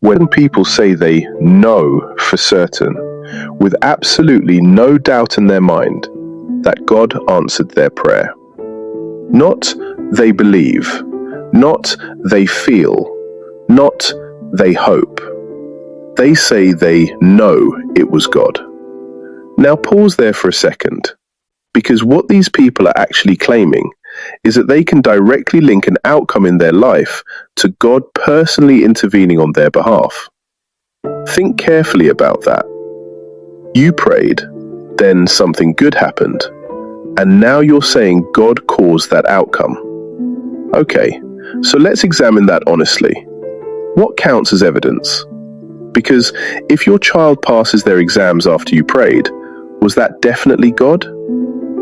When people say they know for certain, with absolutely no doubt in their mind, that God answered their prayer. Not they believe, not they feel, not they hope. They say they know it was God. Now pause there for a second, because what these people are actually claiming is that they can directly link an outcome in their life to God personally intervening on their behalf. Think carefully about that. You prayed, then something good happened, and now you're saying God caused that outcome. Okay, so let's examine that honestly. What counts as evidence? Because if your child passes their exams after you prayed, was that definitely God?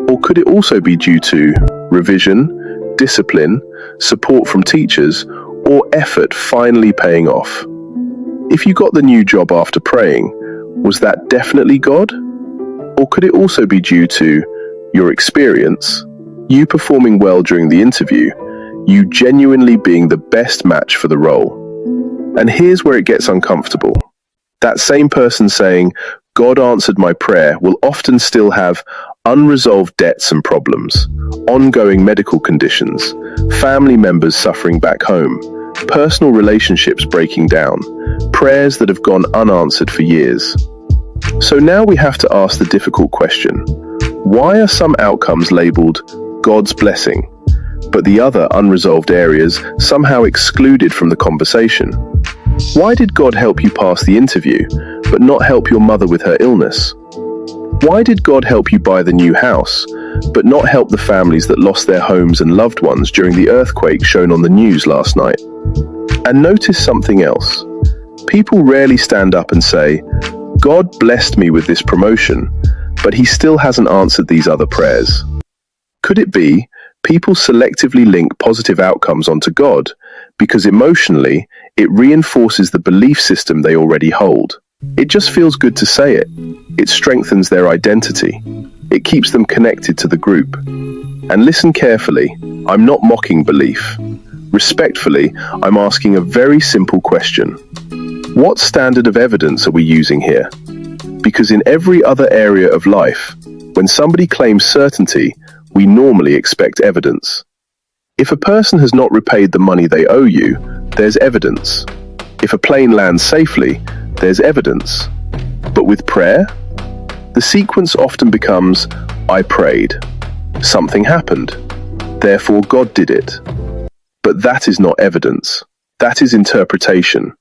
Or could it also be due to revision, discipline, support from teachers, or effort finally paying off? If you got the new job after praying, was that definitely God? Or could it also be due to your experience, you performing well during the interview, you genuinely being the best match for the role? And here's where it gets uncomfortable. That same person saying, God answered my prayer, will often still have unresolved debts and problems, ongoing medical conditions, family members suffering back home, personal relationships breaking down, prayers that have gone unanswered for years. So now we have to ask the difficult question: why are some outcomes labeled God's blessing, but the other unresolved areas somehow excluded from the conversation? Why did God help you pass the interview, but not help your mother with her illness? Why did God help you buy the new house, but not help the families that lost their homes and loved ones during the earthquake shown on the news last night? And notice something else. People rarely stand up and say, God blessed me with this promotion, but he still hasn't answered these other prayers. Could it be people selectively link positive outcomes onto God because emotionally it reinforces the belief system they already hold? It just feels good to say it. It strengthens their identity. It keeps them connected to the group. And listen carefully, I'm not mocking belief. Respectfully, I'm asking a very simple question. What standard of evidence are we using here? Because in every other area of life, when somebody claims certainty, we normally expect evidence. If a person has not repaid the money they owe you, there's evidence. If a plane lands safely, there's evidence. But with prayer, the sequence often becomes, I prayed, something happened, therefore God did it. But that is not evidence. That is interpretation.